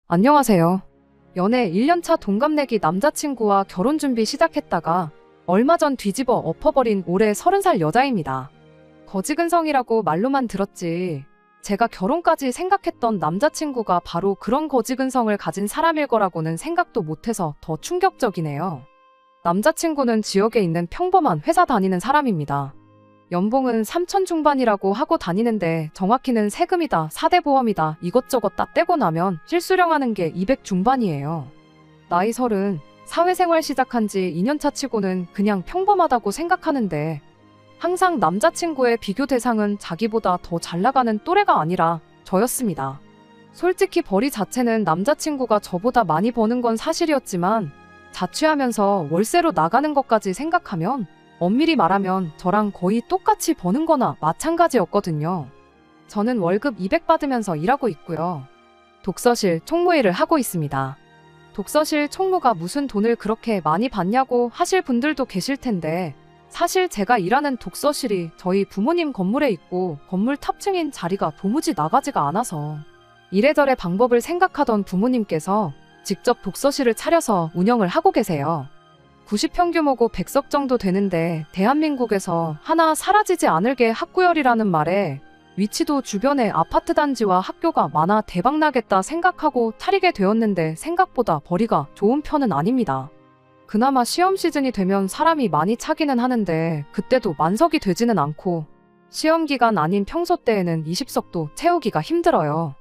안녕하세요. 연애 1년차 동갑내기 남자친구와 결혼 준비 시작했다가 얼마 전 뒤집어 엎어버린 올해 30살 여자입니다. 거지근성이라고 말로만 들었지 제가 결혼까지 생각했던 남자친구가 바로 그런 거지근성을 가진 사람일 거라고는 생각도 못해서 더 충격적이네요. 남자친구는 지역에 있는 평범한 회사 다니는 사람입니다. 연봉은 3천 중반이라고 하고 다니는데 정확히는 세금이다, 4대 보험이다 이것저것 다 떼고 나면 실수령하는 게 200 중반이에요. 나이 30, 사회생활 시작한 지 2년차 치고는 그냥 평범하다고 생각하는데 항상 남자친구의 비교 대상은 자기보다 더 잘나가는 또래가 아니라 저였습니다. 솔직히 벌이 자체는 남자친구가 저보다 많이 버는 건 사실이었지만 자취하면서 월세로 나가는 것까지 생각하면 엄밀히 말하면 저랑 거의 똑같이 버는 거나 마찬가지였거든요. 저는 월급 200 받으면서 일하고 있고요. 독서실 총무일을 하고 있습니다. 독서실 총무가 무슨 돈을 그렇게 많이 받냐고 하실 분들도 계실 텐데 사실 제가 일하는 독서실이 저희 부모님 건물에 있고 건물 탑층인 자리가 도무지 나가지가 않아서 이래저래 방법을 생각하던 부모님께서 직접 독서실을 차려서 운영을 하고 계세요. 90평 규모고 100석 정도 되는데 대한민국에서 하나 사라지지 않을게 학구열이라는 말에 위치도 주변에 아파트 단지와 학교가 많아 대박나겠다 생각하고 차리게 되었는데 생각보다 벌이가 좋은 편은 아닙니다. 그나마 시험 시즌이 되면 사람이 많이 차기는 하는데 그때도 만석이 되지는 않고 시험 기간 아닌 평소 때에는 20석도 채우기가 힘들어요.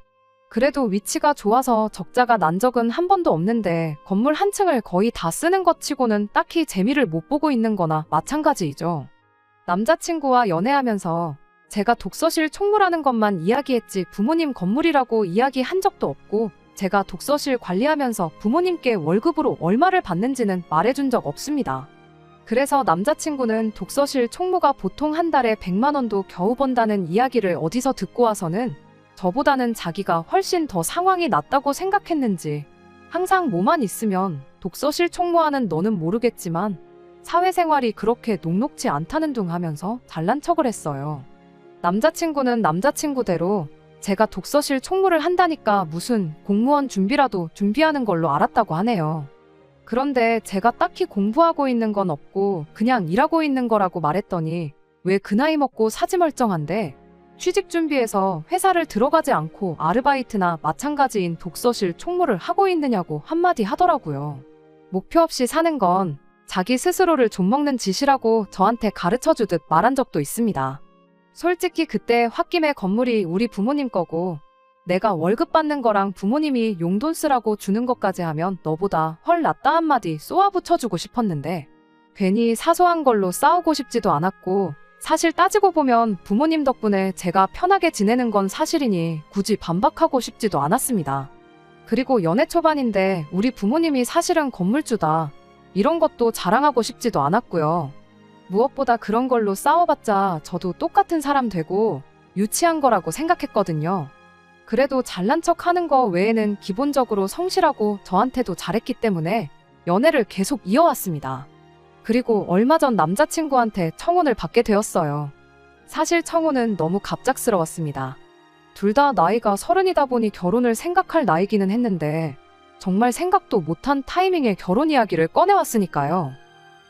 그래도 위치가 좋아서 적자가 난 적은 한 번도 없는데 건물 한 층을 거의 다 쓰는 것 치고는 딱히 재미를 못 보고 있는 거나 마찬가지이죠. 남자친구와 연애하면서 제가 독서실 총무라는 것만 이야기했지 부모님 건물이라고 이야기한 적도 없고 제가 독서실 관리하면서 부모님께 월급으로 얼마를 받는지는 말해준 적 없습니다. 그래서 남자친구는 독서실 총무가 보통 한 달에 100만 원도 겨우 번다는 이야기를 어디서 듣고 와서는 저보다는 자기가 훨씬 더 상황이 낫다고 생각했는지 항상 뭐만 있으면 독서실 총무하는 너는 모르겠지만 사회생활이 그렇게 녹록지 않다는 둥 하면서 잘난 척을 했어요. 남자친구는 남자친구대로 제가 독서실 총무를 한다니까 무슨 공무원 준비라도 준비하는 걸로 알았다고 하네요. 그런데 제가 딱히 공부하고 있는 건 없고 그냥 일하고 있는 거라고 말했더니 왜 그 나이 먹고 사지멀쩡한데 취직 준비해서 회사를 들어가지 않고 아르바이트나 마찬가지인 독서실 총무를 하고 있느냐고 한마디 하더라고요. 목표 없이 사는 건 자기 스스로를 좀먹는 짓이라고 저한테 가르쳐주듯 말한 적도 있습니다. 솔직히 그때 홧김에 건물이 우리 부모님 거고 내가 월급 받는 거랑 부모님이 용돈 쓰라고 주는 것까지 하면 너보다 헐 낫다 한마디 쏘아붙여주고 싶었는데 괜히 사소한 걸로 싸우고 싶지도 않았고 사실 따지고 보면 부모님 덕분에 제가 편하게 지내는 건 사실이니 굳이 반박하고 싶지도 않았습니다. 그리고 연애 초반인데 우리 부모님이 사실은 건물주다. 이런 것도 자랑하고 싶지도 않았고요. 무엇보다 그런 걸로 싸워봤자 저도 똑같은 사람 되고 유치한 거라고 생각했거든요. 그래도 잘난 척 하는 거 외에는 기본적으로 성실하고 저한테도 잘했기 때문에 연애를 계속 이어왔습니다. 그리고 얼마 전 남자친구한테 청혼을 받게 되었어요. 사실 청혼은 너무 갑작스러웠습니다. 둘 다 나이가 30이다 보니 결혼을 생각할 나이기는 했는데 정말 생각도 못한 타이밍에 결혼 이야기를 꺼내왔으니까요.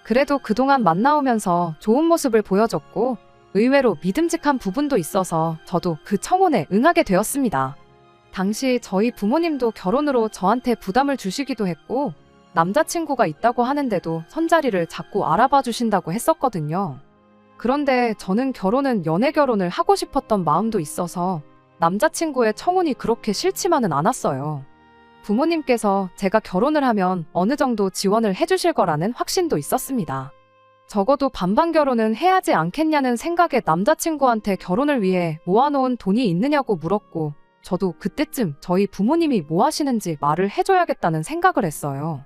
그래도 그동안 만나오면서 좋은 모습을 보여줬고 의외로 믿음직한 부분도 있어서 저도 그 청혼에 응하게 되었습니다. 당시 저희 부모님도 결혼으로 저한테 부담을 주시기도 했고 남자친구가 있다고 하는데도 선자리를 자꾸 알아봐 주신다고 했었거든요. 그런데 저는 결혼은 연애 결혼을 하고 싶었던 마음도 있어서 남자친구의 청혼이 그렇게 싫지만은 않았어요. 부모님께서 제가 결혼을 하면 어느 정도 지원을 해주실 거라는 확신도 있었습니다. 적어도 반반 결혼은 해야지 않겠냐는 생각에 남자친구한테 결혼을 위해 모아놓은 돈이 있느냐고 물었고 저도 그때쯤 저희 부모님이 뭐 하시는지 말을 해줘야겠다는 생각을 했어요.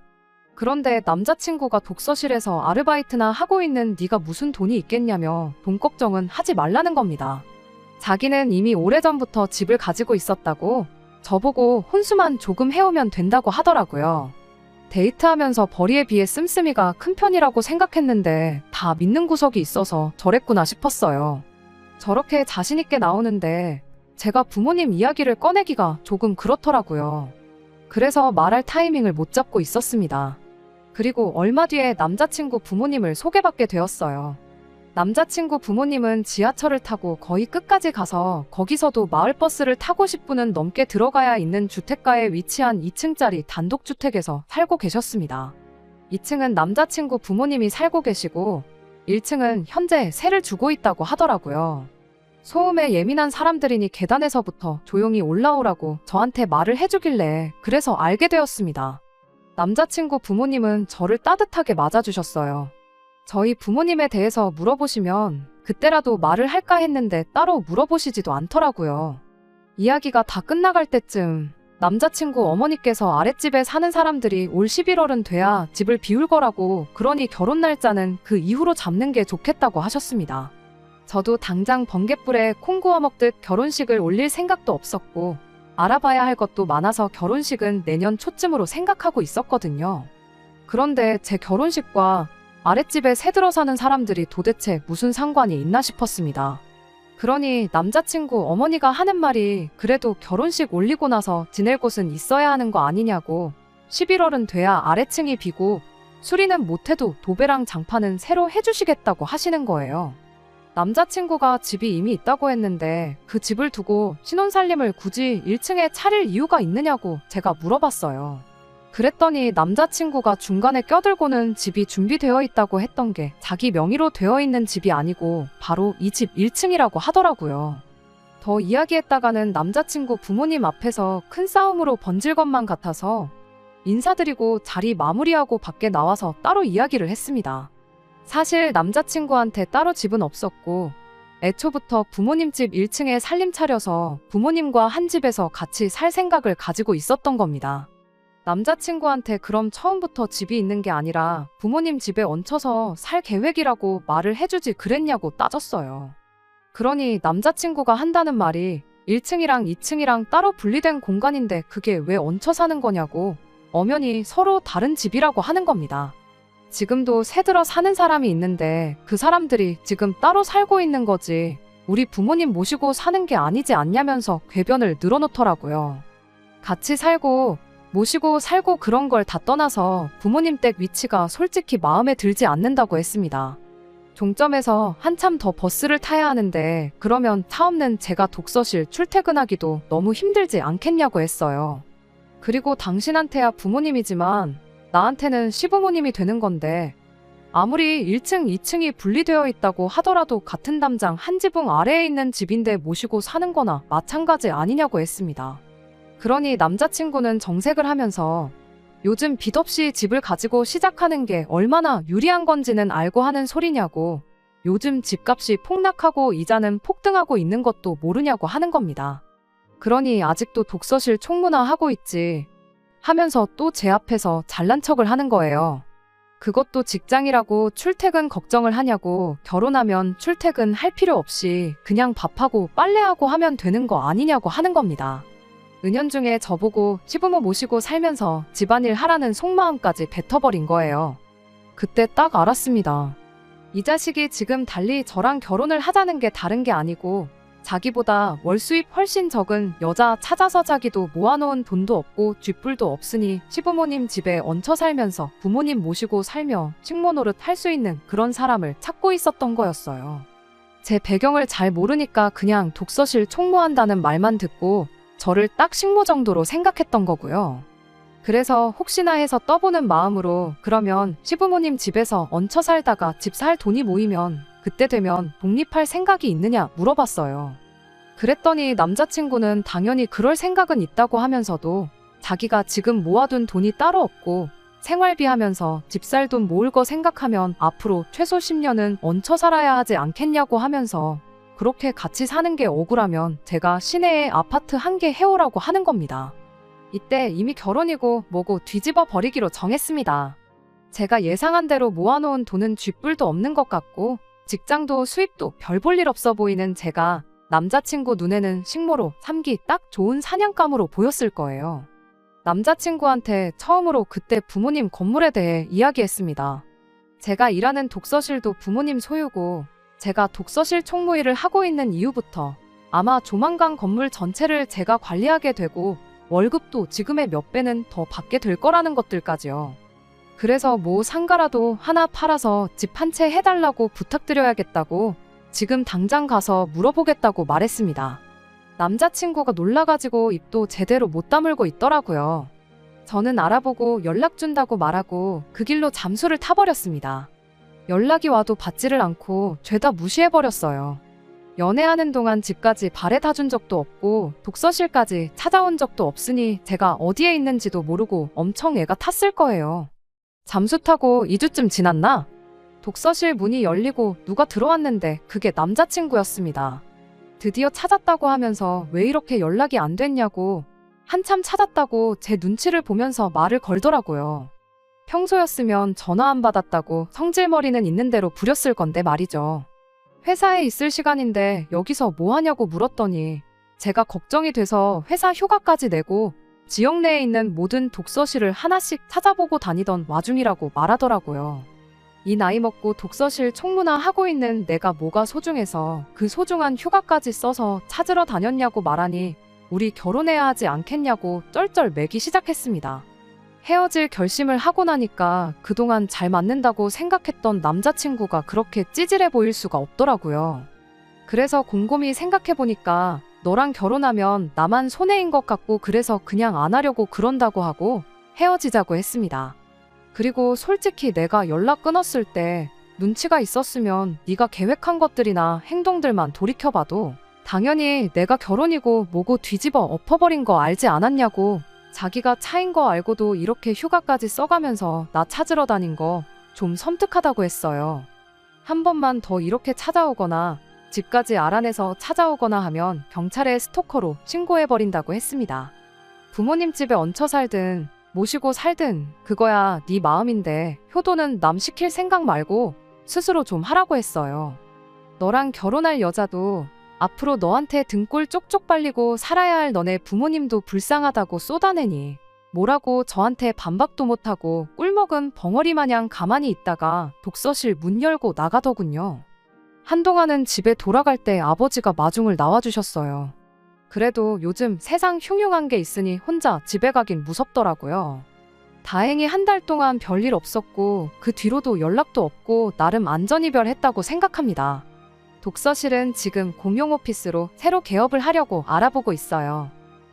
그런데 남자친구가 독서실에서 아르바이트나 하고 있는 네가 무슨 돈이 있겠냐며 돈 걱정은 하지 말라는 겁니다. 자기는 이미 오래전부터 집을 가지고 있었다고 저보고 혼수만 조금 해오면 된다고 하더라고요. 데이트하면서 벌이에 비해 씀씀이가 큰 편이라고 생각했는데 다 믿는 구석이 있어서 저랬구나 싶었어요. 저렇게 자신있게 나오는데 제가 부모님 이야기를 꺼내기가 조금 그렇더라고요. 그래서 말할 타이밍을 못 잡고 있었습니다. 그리고 얼마 뒤에 남자친구 부모님을 소개받게 되었어요. 남자친구 부모님은 지하철을 타고 거의 끝까지 가서 거기서도 마을버스를 타고 10분은 넘게 들어가야 있는 주택가에 위치한 2층짜리 단독주택에서 살고 계셨습니다. 2층은 남자친구 부모님이 살고 계시고 1층은 현재 세를 주고 있다고 하더라고요. 소음에 예민한 사람들이니 계단에서부터 조용히 올라오라고 저한테 말을 해주길래 그래서 알게 되었습니다. 남자친구 부모님은 저를 따뜻하게 맞아주셨어요. 저희 부모님에 대해서 물어보시면 그때라도 말을 할까 했는데 따로 물어보시지도 않더라고요. 이야기가 다 끝나갈 때쯤 남자친구 어머니께서 아랫집에 사는 사람들이 올 11월은 돼야 집을 비울 거라고, 그러니 결혼 날짜는 그 이후로 잡는 게 좋겠다고 하셨습니다. 저도 당장 번갯불에 콩 구워 먹듯 결혼식을 올릴 생각도 없었고 알아봐야 할 것도 많아서 결혼식은 내년 초쯤으로 생각하고 있었거든요. 그런데 제 결혼식과 아랫집에 새들어 사는 사람들이 도대체 무슨 상관이 있나 싶었습니다. 그러니 남자친구 어머니가 하는 말이 그래도 결혼식 올리고 나서 지낼 곳은 있어야 하는 거 아니냐고, 11월은 돼야 아래층이 비고 수리는 못해도 도배랑 장판은 새로 해주시겠다고 하시는 거예요. 남자친구가 집이 이미 있다고 했는데 그 집을 두고 신혼살림을 굳이 1층에 차릴 이유가 있느냐고 제가 물어봤어요. 그랬더니 남자친구가 중간에 껴들고는 집이 준비되어 있다고 했던 게 자기 명의로 되어 있는 집이 아니고 바로 이 집 1층이라고 하더라고요. 더 이야기했다가는 남자친구 부모님 앞에서 큰 싸움으로 번질 것만 같아서 인사드리고 자리 마무리하고 밖에 나와서 따로 이야기를 했습니다. 사실 남자친구한테 따로 집은 없었고 애초부터 부모님 집 1층에 살림 차려서 부모님과 한 집에서 같이 살 생각을 가지고 있었던 겁니다. 남자친구한테 그럼 처음부터 집이 있는 게 아니라 부모님 집에 얹혀서 살 계획이라고 말을 해주지 그랬냐고 따졌어요. 그러니 남자친구가 한다는 말이 1층이랑 2층이랑 따로 분리된 공간인데 그게 왜 얹혀 사는 거냐고, 엄연히 서로 다른 집이라고 하는 겁니다. 지금도 새들어 사는 사람이 있는데 그 사람들이 지금 따로 살고 있는 거지 우리 부모님 모시고 사는 게 아니지 않냐면서 궤변을 늘어놓더라고요. 같이 살고 모시고 살고 그런 걸 다 떠나서 부모님 댁 위치가 솔직히 마음에 들지 않는다고 했습니다. 종점에서 한참 더 버스를 타야 하는데 그러면 차 없는 제가 독서실 출퇴근하기도 너무 힘들지 않겠냐고 했어요. 그리고 당신한테야 부모님이지만 나한테는 시부모님이 되는 건데 아무리 1층, 2층이 분리되어 있다고 하더라도 같은 담장 한 지붕 아래에 있는 집인데 모시고 사는 거나 마찬가지 아니냐고 했습니다. 그러니 남자친구는 정색을 하면서 요즘 빚 없이 집을 가지고 시작하는 게 얼마나 유리한 건지는 알고 하는 소리냐고, 요즘 집값이 폭락하고 이자는 폭등하고 있는 것도 모르냐고 하는 겁니다. 그러니 아직도 독서실 총무나 하고 있지 하면서 또 제 앞에서 잘난 척을 하는 거예요. 그것도 직장이라고 출퇴근 걱정을 하냐고, 결혼하면 출퇴근 할 필요 없이 그냥 밥하고 빨래하고 하면 되는 거 아니냐고 하는 겁니다. 은연중에 저보고 시부모 모시고 살면서 집안일 하라는 속마음까지 뱉어버린 거예요. 그때 딱 알았습니다. 이 자식이 지금 달리 저랑 결혼을 하자는 게 다른 게 아니고 자기보다 월 수입 훨씬 적은 여자 찾아서 자기도 모아놓은 돈도 없고 쥐뿔도 없으니 시부모님 집에 얹혀 살면서 부모님 모시고 살며 식모 노릇 할 수 있는 그런 사람을 찾고 있었던 거였어요. 제 배경을 잘 모르니까 그냥 독서실 총무한다는 말만 듣고 저를 딱 식모 정도로 생각했던 거고요. 그래서 혹시나 해서 떠보는 마음으로 그러면 시부모님 집에서 얹혀 살다가 집 살 돈이 모이면 그때 되면 독립할 생각이 있느냐 물어봤어요. 그랬더니 남자친구는 당연히 그럴 생각은 있다고 하면서도 자기가 지금 모아둔 돈이 따로 없고 생활비 하면서 집 살 돈 모을 거 생각하면 앞으로 최소 10년은 얹혀 살아야 하지 않겠냐고 하면서 그렇게 같이 사는 게 억울하면 제가 시내에 아파트 1개 해오라고 하는 겁니다. 이때 이미 결혼이고 뭐고 뒤집어 버리기로 정했습니다. 제가 예상한 대로 모아놓은 돈은 쥐뿔도 없는 것 같고 직장도 수입도 별 볼 일 없어 보이는 제가 남자친구 눈에는 식모로 삼기 딱 좋은 사냥감으로 보였을 거예요. 남자친구한테 처음으로 그때 부모님 건물에 대해 이야기했습니다. 제가 일하는 독서실도 부모님 소유고 제가 독서실 총무 일을 하고 있는 이후부터 아마 조만간 건물 전체를 제가 관리하게 되고 월급도 지금의 몇 배는 더 받게 될 거라는 것들까지요. 그래서 뭐 상가라도 하나 팔아서 집 한 채 해달라고 부탁드려야겠다고 지금 당장 가서 물어보겠다고 말했습니다. 남자친구가 놀라가지고 입도 제대로 못 다물고 있더라고요. 저는 알아보고 연락 준다고 말하고 그 길로 잠수를 타버렸습니다. 연락이 와도 받지를 않고 죄다 무시해버렸어요. 연애하는 동안 집까지 바래다 준 적도 없고 독서실까지 찾아온 적도 없으니 제가 어디에 있는지도 모르고 엄청 애가 탔을 거예요. 잠수 타고 2주쯤 지났나? 독서실 문이 열리고 누가 들어왔는데 그게 남자친구였습니다. 드디어 찾았다고 하면서 왜 이렇게 연락이 안 됐냐고 한참 찾았다고 제 눈치를 보면서 말을 걸더라고요. 평소였으면 전화 안 받았다고 성질머리는 있는 대로 부렸을 건데 말이죠. 회사에 있을 시간인데 여기서 뭐 하냐고 물었더니 제가 걱정이 돼서 회사 휴가까지 내고 지역 내에 있는 모든 독서실을 하나씩 찾아보고 다니던 와중이라고 말하더라고요. 이 나이 먹고 독서실 총무나 하고 있는 내가 뭐가 소중해서 그 소중한 휴가까지 써서 찾으러 다녔냐고 말하니 우리 결혼해야 하지 않겠냐고 쩔쩔 매기 시작했습니다. 헤어질 결심을 하고 나니까 그동안 잘 맞는다고 생각했던 남자친구가 그렇게 찌질해 보일 수가 없더라고요. 그래서 곰곰이 생각해보니까 너랑 결혼하면 나만 손해인 것 같고 그래서 그냥 안 하려고 그런다고 하고 헤어지자고 했습니다. 그리고 솔직히 내가 연락 끊었을 때 눈치가 있었으면 네가 계획한 것들이나 행동들만 돌이켜봐도 당연히 내가 결혼이고 뭐고 뒤집어 엎어버린 거 알지 않았냐고 자기가 차인 거 알고도 이렇게 휴가까지 써가면서 나 찾으러 다닌 거 좀 섬뜩하다고 했어요. 한 번만 더 이렇게 찾아오거나 집까지 알아내서 찾아오거나 하면 경찰에 스토커로 신고해버린다고 했습니다. 부모님 집에 얹혀 살든 모시고 살든 그거야 네 마음인데 효도는 남 시킬 생각 말고 스스로 좀 하라고 했어요. 너랑 결혼할 여자도 앞으로 너한테 등골 쪽쪽 빨리고 살아야 할 너네 부모님도 불쌍하다고 쏟아내니 뭐라고 저한테 반박도 못하고 꿀먹은 벙어리 마냥 가만히 있다가 독서실 문 열고 나가더군요. 한동안은 집에 돌아갈 때 아버지가 마중을 나와주셨어요. 그래도 요즘 세상 흉흉한 게 있으니 혼자 집에 가긴 무섭더라고요. 다행히 한 달 동안 별일 없었고 그 뒤로도 연락도 없고 나름 안전이별했다고 생각합니다. 독서실은 지금 공용 오피스로 새로 개업을 하려고 알아보고 있어요.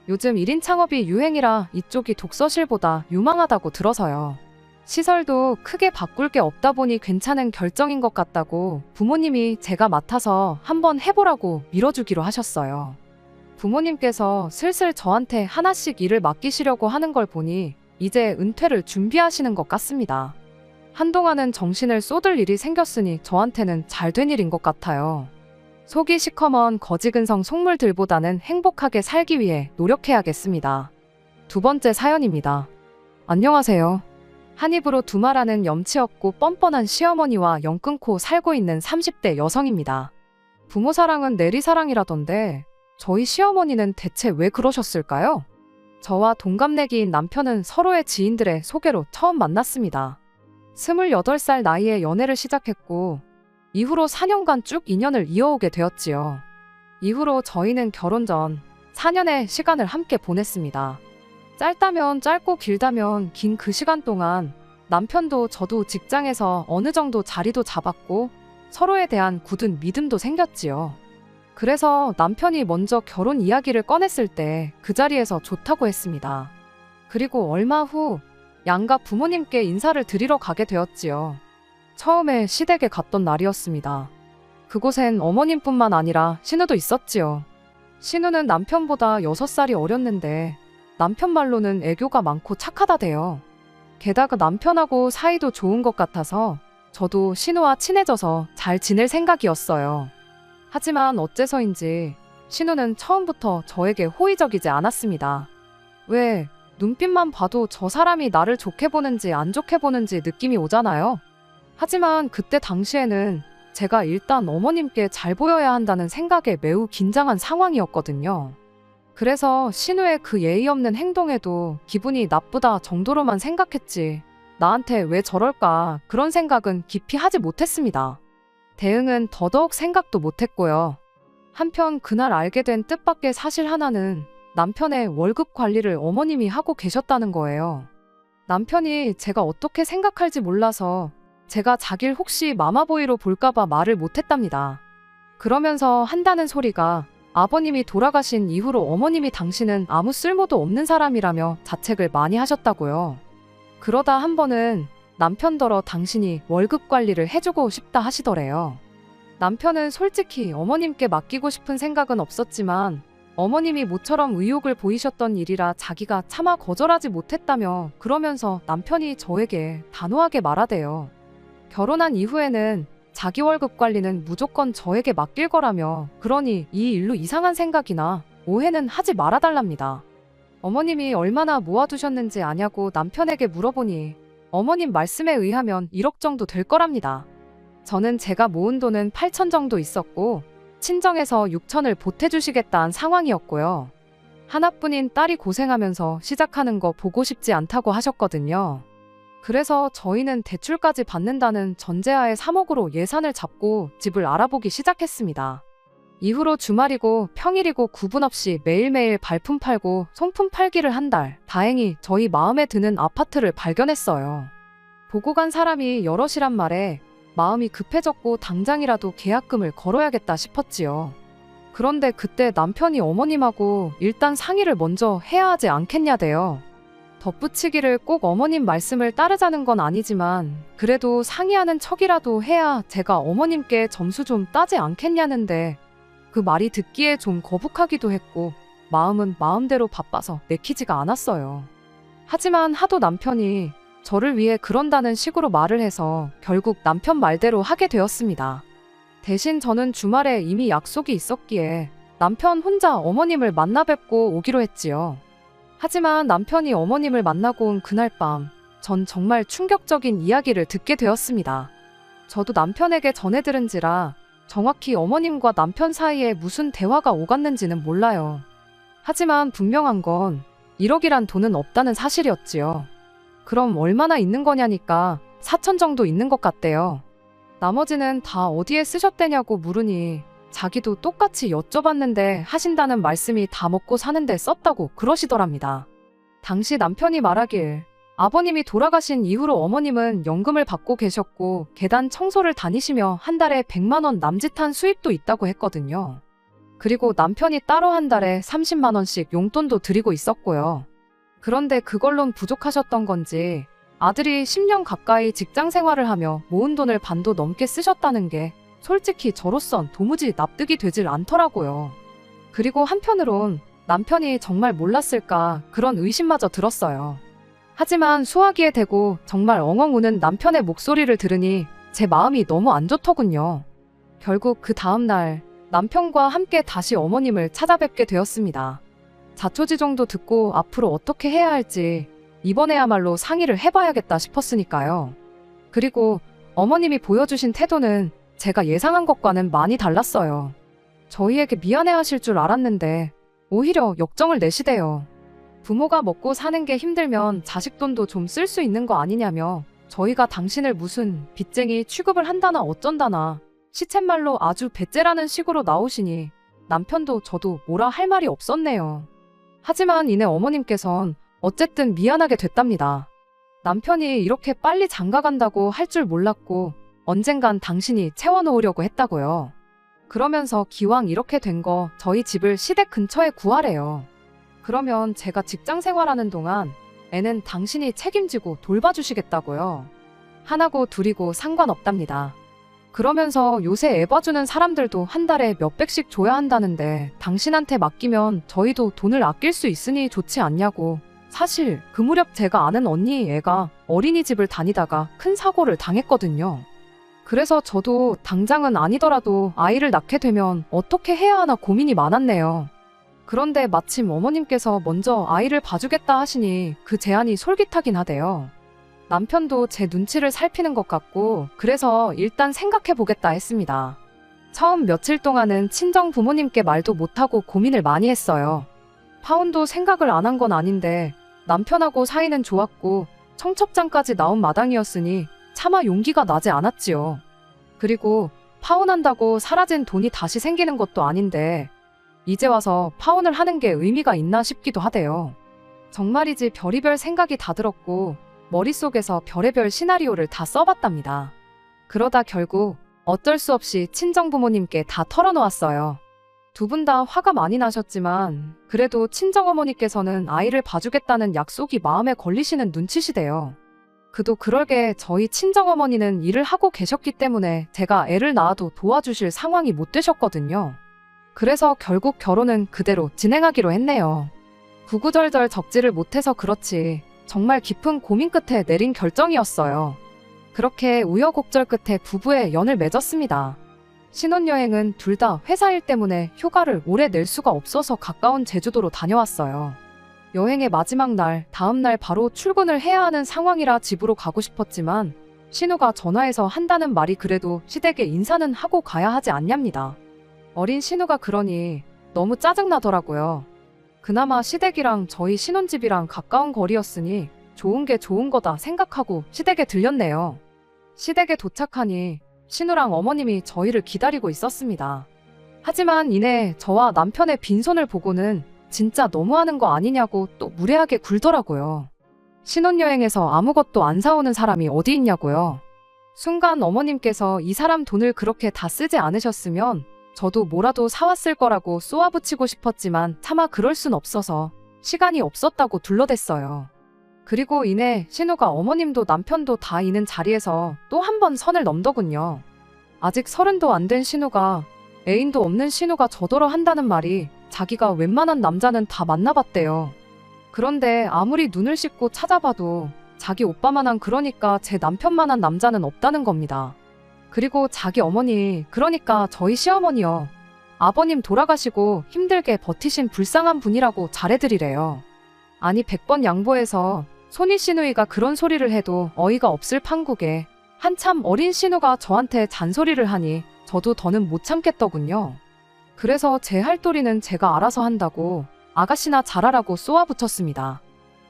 요즘 1인 창업이 유행이라 이쪽이 독서실보다 유망하다고 들어서요. 시설도 크게 바꿀 게 없다 보니 괜찮은 결정인 것 같다고 부모님이 제가 맡아서 한번 해보라고 밀어주기로 하셨어요. 부모님께서 슬슬 저한테 하나씩 일을 맡기시려고 하는 걸 보니 이제 은퇴를 준비하시는 것 같습니다. 한동안은 정신을 쏟을 일이 생겼으니 저한테는 잘된 일인 것 같아요. 속이 시커먼 거지근성 속물들보다는 행복하게 살기 위해 노력해야겠습니다. 두 번째 사연입니다. 안녕하세요. 한 입으로 두말하는 염치 없고 뻔뻔한 시어머니와 연 끊고 살고 있는 30대 여성입니다. 부모 사랑은 내리 사랑이라던데 저희 시어머니는 대체 왜 그러셨을까요? 저와 동갑내기인 남편은 서로의 지인들의 소개로 처음 만났습니다. 28살 나이에 연애를 시작했고 이후로 4년간 쭉 인연을 이어오게 되었지요. 이후로 저희는 결혼 전 4년의 시간을 함께 보냈습니다. 짧다면 짧고 길다면 긴 그 시간 동안 남편도 저도 직장에서 어느 정도 자리도 잡았고 서로에 대한 굳은 믿음도 생겼지요. 그래서 남편이 먼저 결혼 이야기를 꺼냈을 때 그 자리에서 좋다고 했습니다. 그리고 얼마 후 양가 부모님께 인사를 드리러 가게 되었지요. 처음에 시댁에 갔던 날이었습니다. 그곳엔 어머님뿐만 아니라 신우도 있었지요. 신우는 남편보다 6살이 어렸는데 남편 말로는 애교가 많고 착하다대요. 게다가 남편하고 사이도 좋은 것 같아서 저도 신우와 친해져서 잘 지낼 생각이었어요. 하지만 어째서인지 신우는 처음부터 저에게 호의적이지 않았습니다. 왜 눈빛만 봐도 저 사람이 나를 좋게 보는지 안 좋게 보는지 느낌이 오잖아요. 하지만 그때 당시에는 제가 일단 어머님께 잘 보여야 한다는 생각에 매우 긴장한 상황이었거든요. 그래서 신우의 그 예의 없는 행동에도 기분이 나쁘다 정도로만 생각했지 나한테 왜 저럴까 그런 생각은 깊이 하지 못했습니다. 대응은 더더욱 생각도 못했고요. 한편 그날 알게 된 뜻밖의 사실 하나는 남편의 월급 관리를 어머님이 하고 계셨다는 거예요. 남편이 제가 어떻게 생각할지 몰라서 제가 자길 혹시 마마보이로 볼까봐 말을 못했답니다. 그러면서 한다는 소리가 아버님이 돌아가신 이후로 어머님이 당신은 아무 쓸모도 없는 사람이라며 자책을 많이 하셨다고요. 그러다 한 번은 남편더러 당신이 월급 관리를 해주고 싶다 하시더래요. 남편은 솔직히 어머님께 맡기고 싶은 생각은 없었지만 어머님이 모처럼 의욕을 보이셨던 일이라 자기가 차마 거절하지 못했다며 그러면서 남편이 저에게 단호하게 말하대요. 결혼한 이후에는 자기 월급 관리는 무조건 저에게 맡길 거라며 그러니 이 일로 이상한 생각이나 오해는 하지 말아달랍니다. 어머님이 얼마나 모아두셨는지 아냐고 남편에게 물어보니 어머님 말씀에 의하면 1억 정도 될 거랍니다. 저는 제가 모은 돈은 8천 정도 있었고 친정에서 6천을 보태주시겠다는 상황이었고요. 하나뿐인 딸이 고생하면서 시작하는 거 보고 싶지 않다고 하셨거든요. 그래서 저희는 대출까지 받는다는 전제하에 3억으로 예산을 잡고 집을 알아보기 시작했습니다. 이후로 주말이고 평일이고 구분 없이 매일매일 발품 팔고 송품 팔기를 한 달, 다행히 저희 마음에 드는 아파트를 발견했어요. 보고 간 사람이 여럿이란 말에 마음이 급해졌고 당장이라도 계약금을 걸어야겠다 싶었지요. 그런데 그때 남편이 어머님하고 일단 상의를 먼저 해야 하지 않겠냐대요. 덧붙이기를 꼭 어머님 말씀을 따르자는 건 아니지만 그래도 상의하는 척이라도 해야 제가 어머님께 점수 좀 따지 않겠냐는데 그 말이 듣기에 좀 거북하기도 했고 마음은 마음대로 바빠서 내키지가 않았어요. 하지만 하도 남편이 저를 위해 그런다는 식으로 말을 해서 결국 남편 말대로 하게 되었습니다. 대신 저는 주말에 이미 약속이 있었기에 남편 혼자 어머님을 만나 뵙고 오기로 했지요. 하지만 남편이 어머님을 만나고 온 그날 밤, 전 정말 충격적인 이야기를 듣게 되었습니다. 저도 남편에게 전해들은지라 정확히 어머님과 남편 사이에 무슨 대화가 오갔는지는 몰라요. 하지만 분명한 건 1억이란 돈은 없다는 사실이었지요. 그럼 얼마나 있는 거냐니까 4천 정도 있는 것 같대요. 나머지는 다 어디에 쓰셨대냐고 물으니 자기도 똑같이 여쭤봤는데 하신다는 말씀이 다 먹고 사는데 썼다고 그러시더랍니다. 당시 남편이 말하길 아버님이 돌아가신 이후로 어머님은 연금을 받고 계셨고 계단 청소를 다니시며 한 달에 100만 원 남짓한 수입도 있다고 했거든요. 그리고 남편이 따로 한 달에 30만 원씩 용돈도 드리고 있었고요. 그런데 그걸론 부족하셨던 건지 아들이 10년 가까이 직장 생활을 하며 모은 돈을 반도 넘게 쓰셨다는 게 솔직히 저로선 도무지 납득이 되질 않더라고요. 그리고 한편으론 남편이 정말 몰랐을까 그런 의심마저 들었어요. 하지만 수화기에 대고 정말 엉엉 우는 남편의 목소리를 들으니 제 마음이 너무 안 좋더군요. 결국 그 다음날 남편과 함께 다시 어머님을 찾아뵙게 되었습니다. 자초지종도 듣고 앞으로 어떻게 해야 할지 이번에야말로 상의를 해봐야겠다 싶었으니까요. 그리고 어머님이 보여주신 태도는 제가 예상한 것과는 많이 달랐어요. 저희에게 미안해하실 줄 알았는데 오히려 역정을 내시대요. 부모가 먹고 사는 게 힘들면 자식 돈도 좀 쓸 수 있는 거 아니냐며 저희가 당신을 무슨 빚쟁이 취급을 한다나 어쩐다나 시쳇말로 아주 배째라는 식으로 나오시니 남편도 저도 뭐라 할 말이 없었네요. 하지만 이내 어머님께선 어쨌든 미안하게 됐답니다. 남편이 이렇게 빨리 장가간다고 할 줄 몰랐고 언젠간 당신이 채워놓으려고 했다고요. 그러면서 기왕 이렇게 된 거 저희 집을 시댁 근처에 구하래요. 그러면 제가 직장 생활하는 동안 애는 당신이 책임지고 돌봐주시겠다고요. 하나고 둘이고 상관없답니다. 그러면서 요새 애 봐주는 사람들도 한 달에 몇백씩 줘야 한다는데 당신한테 맡기면 저희도 돈을 아낄 수 있으니 좋지 않냐고. 사실 그 무렵 제가 아는 언니 애가 어린이집을 다니다가 큰 사고를 당했거든요. 그래서 저도 당장은 아니더라도 아이를 낳게 되면 어떻게 해야 하나 고민이 많았네요. 그런데 마침 어머님께서 먼저 아이를 봐주겠다 하시니 그 제안이 솔깃하긴 하대요. 남편도 제 눈치를 살피는 것 같고 그래서 일단 생각해보겠다 했습니다. 처음 며칠 동안은 친정 부모님께 말도 못하고 고민을 많이 했어요. 파혼도 생각을 안 한 건 아닌데 남편하고 사이는 좋았고 청첩장까지 나온 마당이었으니 차마 용기가 나지 않았지요. 그리고 파혼한다고 사라진 돈이 다시 생기는 것도 아닌데 이제 와서 파혼을 하는 게 의미가 있나 싶기도 하대요. 정말이지 별의별 생각이 다 들었고 머릿속에서 별의별 시나리오를 다 써봤답니다. 그러다 결국 어쩔 수 없이 친정부모님께 다 털어놓았어요. 두 분 다 화가 많이 나셨지만 그래도 친정어머니께서는 아이를 봐주겠다는 약속이 마음에 걸리시는 눈치시대요. 그도 그러게 저희 친정어머니는 일을 하고 계셨기 때문에 제가 애를 낳아도 도와주실 상황이 못 되셨거든요. 그래서 결국 결혼은 그대로 진행하기로 했네요. 구구절절 적지를 못해서 그렇지 정말 깊은 고민 끝에 내린 결정이었어요. 그렇게 우여곡절 끝에 부부의 연을 맺었습니다. 신혼여행은 둘 다 회사 일 때문에 휴가를 오래 낼 수가 없어서 가까운 제주도로 다녀왔어요. 여행의 마지막 날, 다음 날 바로 출근을 해야 하는 상황이라 집으로 가고 싶었지만 신우가 전화해서 한다는 말이 그래도 시댁에 인사는 하고 가야 하지 않냐입니다. 어린 신우가 그러니 너무 짜증나더라고요. 그나마 시댁이랑 저희 신혼집이랑 가까운 거리였으니 좋은 게 좋은 거다 생각하고 시댁에 들렸네요. 시댁에 도착하니 신우랑 어머님이 저희를 기다리고 있었습니다. 하지만 이내 저와 남편의 빈손을 보고는 진짜 너무하는 거 아니냐고 또 무례하게 굴더라고요. 신혼여행에서 아무것도 안 사오는 사람이 어디 있냐고요. 순간 어머님께서 이 사람 돈을 그렇게 다 쓰지 않으셨으면 저도 뭐라도 사왔을 거라고 쏘아붙이고 싶었지만 차마 그럴 순 없어서 시간이 없었다고 둘러댔어요. 그리고 이내 신우가 어머님도 남편도 다 있는 자리에서 또 한 번 선을 넘더군요. 아직 30도 안 된 신우가 애인도 없는 신우가 저더러 한다는 말이 자기가 웬만한 남자는 다 만나봤대요. 그런데 아무리 눈을 씻고 찾아봐도 자기 오빠만한 그러니까 제 남편만한 남자는 없다는 겁니다. 그리고 자기 어머니, 그러니까 저희 시어머니요. 아버님 돌아가시고 힘들게 버티신 불쌍한 분이라고 잘해드리래요. 아니 100번 양보해서 손이 시누이가 그런 소리를 해도 어이가 없을 판국에 한참 어린 신우가 저한테 잔소리를 하니 저도 더는 못 참겠더군요. 그래서 제 할도리는 제가 알아서 한다고 아가씨나 잘하라고 쏘아붙였습니다.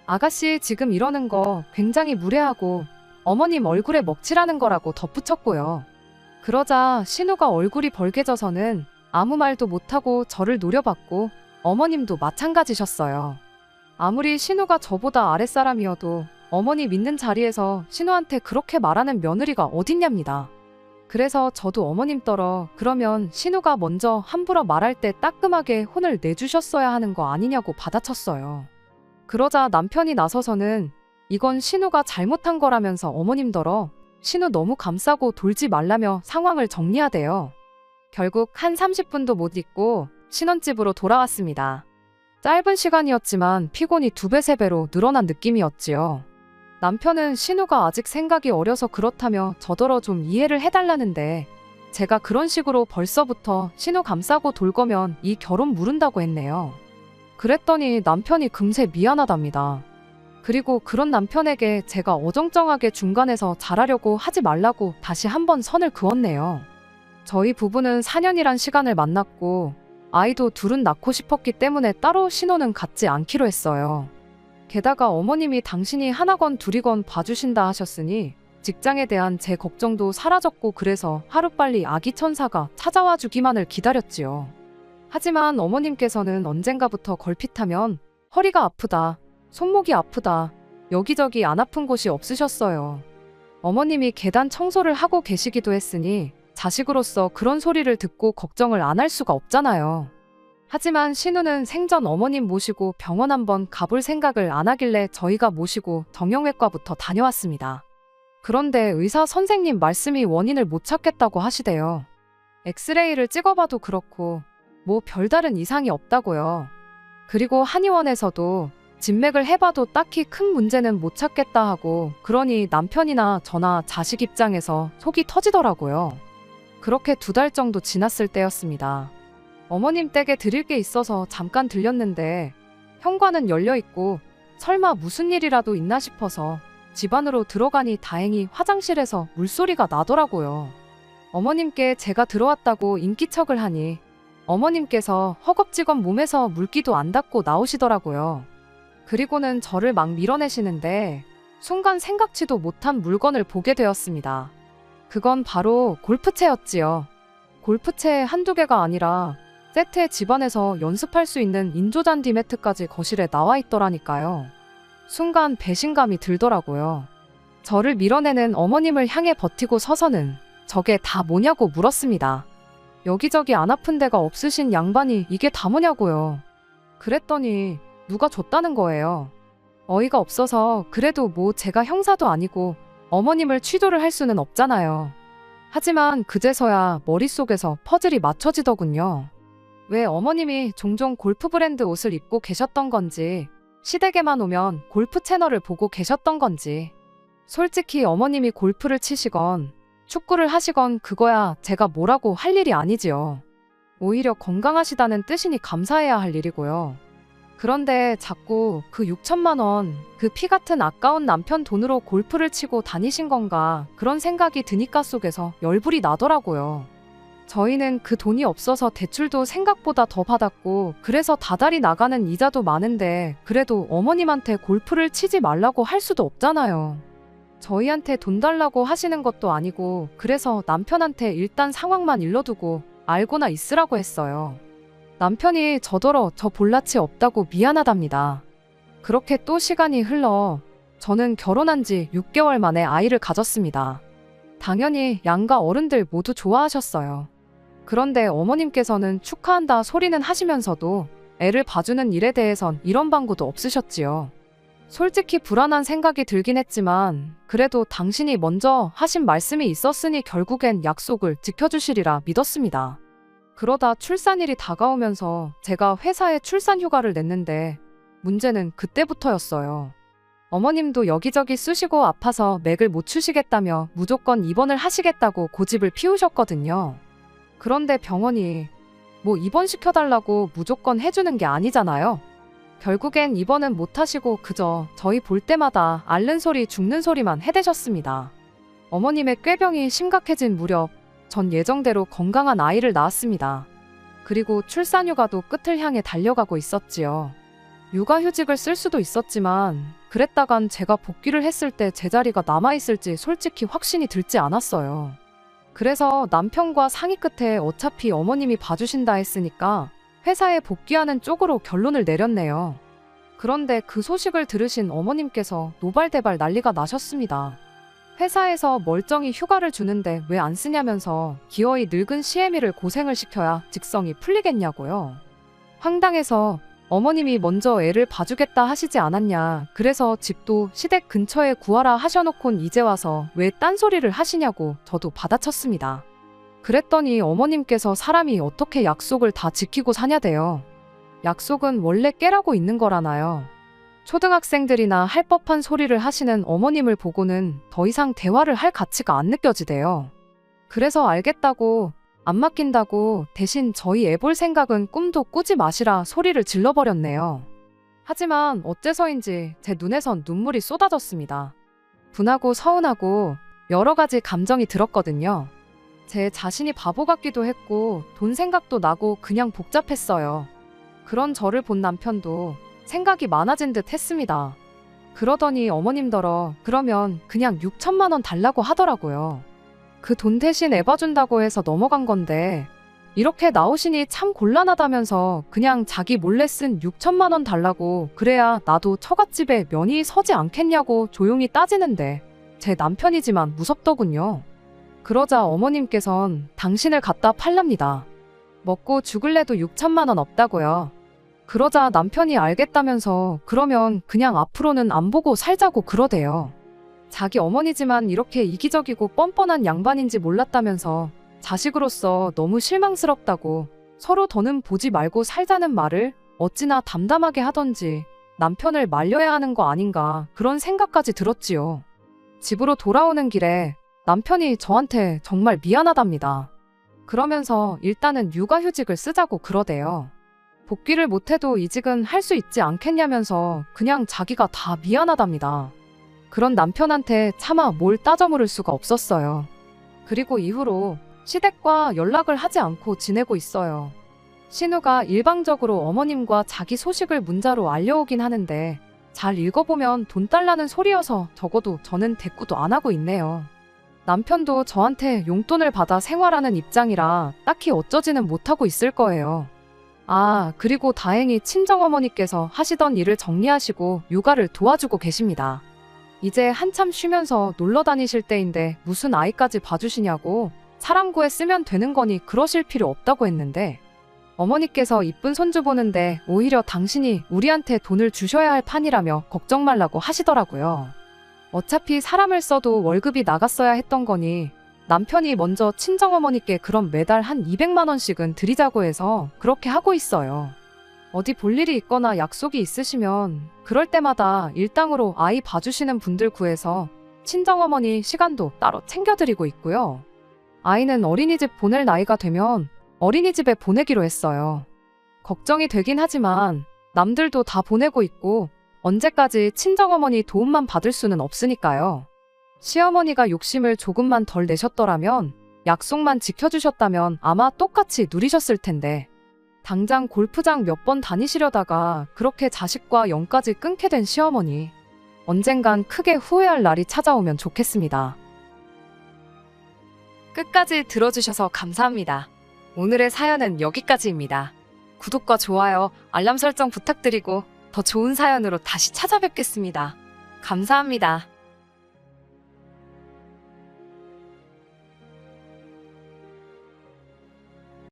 아가씨 지금 이러는 거 굉장히 무례하고 어머님 얼굴에 먹칠하는 거라고 덧붙였고요. 그러자 신우가 얼굴이 벌개져서는 아무 말도 못하고 저를 노려봤고 어머님도 마찬가지셨어요. 아무리 신우가 저보다 아랫사람이어도 어머니 믿는 자리에서 신우한테 그렇게 말하는 며느리가 어딨냐입니다. 그래서 저도 어머님 떨어 그러면 신우가 먼저 함부로 말할 때 따끔하게 혼을 내주셨어야 하는 거 아니냐고 받아쳤어요. 그러자 남편이 나서서는 이건 신우가 잘못한 거라면서 어머님더러 신우 너무 감싸고 돌지 말라며 상황을 정리하대요. 결국 한 30분도 못 있고 신혼집으로 돌아왔습니다. 짧은 시간이었지만 피곤이 2배, 3배로 늘어난 느낌이었지요. 남편은 신우가 아직 생각이 어려서 그렇다며 저더러 좀 이해를 해달라는데 제가 그런 식으로 벌써부터 신우 감싸고 돌 거면 이 결혼 무른다고 했네요. 그랬더니 남편이 금세 미안하답니다. 그리고 그런 남편에게 제가 어정쩡하게 중간에서 잘하려고 하지 말라고 다시 한번 선을 그었네요. 저희 부부는 4년이란 시간을 만났고 아이도 둘은 낳고 싶었기 때문에 따로 신혼은 갖지 않기로 했어요. 게다가 어머님이 당신이 하나건 둘이건 봐주신다 하셨으니 직장에 대한 제 걱정도 사라졌고 그래서 하루빨리 아기 천사가 찾아와 주기만을 기다렸지요. 하지만 어머님께서는 언젠가부터 걸핏하면 허리가 아프다, 손목이 아프다, 여기저기 안 아픈 곳이 없으셨어요. 어머님이 계단 청소를 하고 계시기도 했으니 자식으로서 그런 소리를 듣고 걱정을 안 할 수가 없잖아요. 하지만 신우는 생전 어머님 모시고 병원 한번 가볼 생각을 안 하길래 저희가 모시고 정형외과부터 다녀왔습니다. 그런데 의사 선생님 말씀이 원인을 못 찾겠다고 하시대요. 엑스레이를 찍어봐도 그렇고 뭐 별다른 이상이 없다고요. 그리고 한의원에서도 진맥을 해봐도 딱히 큰 문제는 못 찾겠다 하고 그러니 남편이나 저나 자식 입장에서 속이 터지더라고요. 그렇게 2달 정도 지났을 때였습니다. 어머님 댁에 드릴 게 있어서 잠깐 들렸는데 현관은 열려있고 설마 무슨 일이라도 있나 싶어서 집 안으로 들어가니 다행히 화장실에서 물소리가 나더라고요. 어머님께 제가 들어왔다고 인기척을 하니 어머님께서 허겁지겁 몸에서 물기도 안 닦고 나오시더라고요. 그리고는 저를 막 밀어내시는데 순간 생각지도 못한 물건을 보게 되었습니다. 그건 바로 골프채였지요. 골프채 한두 개가 아니라 세트에 집안에서 연습할 수 있는 인조잔디 매트까지 거실에 나와 있더라니까요. 순간 배신감이 들더라고요. 저를 밀어내는 어머님을 향해 버티고 서서는 저게 다 뭐냐고 물었습니다. 여기저기 안 아픈 데가 없으신 양반이 이게 다 뭐냐고요. 그랬더니 누가 줬다는 거예요. 어이가 없어서 그래도 뭐 제가 형사도 아니고 어머님을 취조를 할 수는 없잖아요. 하지만 그제서야 머릿속에서 퍼즐이 맞춰지더군요. 왜 어머님이 종종 골프 브랜드 옷을 입고 계셨던 건지, 시댁에만 오면 골프 채널을 보고 계셨던 건지. 솔직히 어머님이 골프를 치시건 축구를 하시건 그거야 제가 뭐라고 할 일이 아니지요. 오히려 건강하시다는 뜻이니 감사해야 할 일이고요. 그런데 자꾸 그 6천만 원, 그 피 같은 아까운 남편 돈으로 골프를 치고 다니신 건가 그런 생각이 드니까 속에서 열불이 나더라고요. 저희는 그 돈이 없어서 대출도 생각보다 더 받았고 그래서 다달이 나가는 이자도 많은데 그래도 어머님한테 골프를 치지 말라고 할 수도 없잖아요. 저희한테 돈 달라고 하시는 것도 아니고 그래서 남편한테 일단 상황만 일러두고 알고나 있으라고 했어요. 남편이 저더러 저 볼낯이 없다고 미안하답니다. 그렇게 또 시간이 흘러 저는 결혼한 지 6개월 만에 아이를 가졌습니다. 당연히 양가 어른들 모두 좋아하셨어요. 그런데 어머님께서는 축하한다 소리는 하시면서도 애를 봐주는 일에 대해선 이런 방구도 없으셨지요. 솔직히 불안한 생각이 들긴 했지만 그래도 당신이 먼저 하신 말씀이 있었으니 결국엔 약속을 지켜주시리라 믿었습니다. 그러다 출산일이 다가오면서 제가 회사에 출산 휴가를 냈는데 문제는 그때부터였어요. 어머님도 여기저기 쑤시고 아파서 맥을 못 추시겠다며 무조건 입원을 하시겠다고 고집을 피우셨거든요. 그런데 병원이 뭐 입원시켜달라고 무조건 해주는 게 아니잖아요. 결국엔 입원은 못 하시고 그저 저희 볼 때마다 앓는 소리 죽는 소리만 해대셨습니다. 어머님의 꾀병이 심각해진 무렵 전 예정대로 건강한 아이를 낳았습니다. 그리고 출산휴가도 끝을 향해 달려가고 있었지요. 육아휴직을 쓸 수도 있었지만 그랬다간 제가 복귀를 했을 때 제 자리가 남아있을지 솔직히 확신이 들지 않았어요. 그래서 남편과 상의 끝에 어차피 어머님이 봐주신다 했으니까 회사에 복귀하는 쪽으로 결론을 내렸네요. 그런데 그 소식을 들으신 어머님께서 노발대발 난리가 나셨습니다. 회사에서 멀쩡히 휴가를 주는데 왜 안 쓰냐면서 기어이 늙은 시애미를 고생을 시켜야 직성이 풀리겠냐고요. 황당해서 어머님이 먼저 애를 봐주겠다 하시지 않았냐. 그래서 집도 시댁 근처에 구하라 하셔놓곤 이제 와서 왜 딴소리를 하시냐고 저도 받아쳤습니다. 그랬더니 어머님께서 사람이 어떻게 약속을 다 지키고 사냐대요. 약속은 원래 깨라고 있는 거라나요. 초등학생들이나 할 법한 소리를 하시는 어머님을 보고는 더 이상 대화를 할 가치가 안 느껴지대요. 그래서 알겠다고 안 맡긴다고 대신 저희 애 볼 생각은 꿈도 꾸지 마시라 소리를 질러버렸네요. 하지만 어째서인지 제 눈에선 눈물이 쏟아졌습니다. 분하고 서운하고 여러 가지 감정이 들었거든요. 제 자신이 바보 같기도 했고 돈 생각도 나고 그냥 복잡했어요. 그런 저를 본 남편도 생각이 많아진 듯 했습니다. 그러더니 어머님더러 그러면 그냥 6천만 원 달라고 하더라고요. 그 돈 대신 애 봐준다고 해서 넘어간 건데 이렇게 나오시니 참 곤란하다면서 그냥 자기 몰래 쓴 6천만 원 달라고 그래야 나도 처갓집에 면이 서지 않겠냐고 조용히 따지는데 제 남편이지만 무섭더군요. 그러자 어머님께선 당신을 갖다 팔랍니다. 먹고 죽을래도 6천만 원 없다고요. 그러자 남편이 알겠다면서 그러면 그냥 앞으로는 안 보고 살자고 그러대요. 자기 어머니지만 이렇게 이기적이고 뻔뻔한 양반인지 몰랐다면서 자식으로서 너무 실망스럽다고 서로 더는 보지 말고 살자는 말을 어찌나 담담하게 하던지 남편을 말려야 하는 거 아닌가 그런 생각까지 들었지요. 집으로 돌아오는 길에 남편이 저한테 정말 미안하답니다. 그러면서 일단은 육아휴직을 쓰자고 그러대요. 복귀를 못해도 이직은 할 수 있지 않겠냐면서 그냥 자기가 다 미안하답니다. 그런 남편한테 차마 뭘 따져 물을 수가 없었어요. 그리고 이후로 시댁과 연락을 하지 않고 지내고 있어요. 신우가 일방적으로 어머님과 자기 소식을 문자로 알려오긴 하는데 잘 읽어보면 돈 달라는 소리여서 적어도 저는 대꾸도 안 하고 있네요. 남편도 저한테 용돈을 받아 생활하는 입장이라 딱히 어쩌지는 못하고 있을 거예요. 그리고 다행히 친정어머니께서 하시던 일을 정리하시고 육아를 도와주고 계십니다. 이제 한참 쉬면서 놀러 다니실 때인데 무슨 아이까지 봐주시냐고 사람 구해 쓰면 되는 거니 그러실 필요 없다고 했는데 어머니께서 이쁜 손주 보는데 오히려 당신이 우리한테 돈을 주셔야 할 판이라며 걱정 말라고 하시더라고요. 어차피 사람을 써도 월급이 나갔어야 했던 거니 남편이 먼저 친정어머니께 그럼 매달 한 200만 원씩은 드리자고 해서 그렇게 하고 있어요. 어디 볼 일이 있거나 약속이 있으시면 그럴 때마다 일당으로 아이 봐주시는 분들 구해서 친정어머니 시간도 따로 챙겨드리고 있고요. 아이는 어린이집 보낼 나이가 되면 어린이집에 보내기로 했어요. 걱정이 되긴 하지만 남들도 다 보내고 있고 언제까지 친정어머니 도움만 받을 수는 없으니까요. 시어머니가 욕심을 조금만 덜 내셨더라면 약속만 지켜주셨다면 아마 똑같이 누리셨을 텐데 당장 골프장 몇 번 다니시려다가 그렇게 자식과 연까지 끊게 된 시어머니 언젠간 크게 후회할 날이 찾아오면 좋겠습니다. 끝까지 들어주셔서 감사합니다. 오늘의 사연은 여기까지입니다. 구독과 좋아요, 알람 설정 부탁드리고 더 좋은 사연으로 다시 찾아뵙겠습니다. 감사합니다.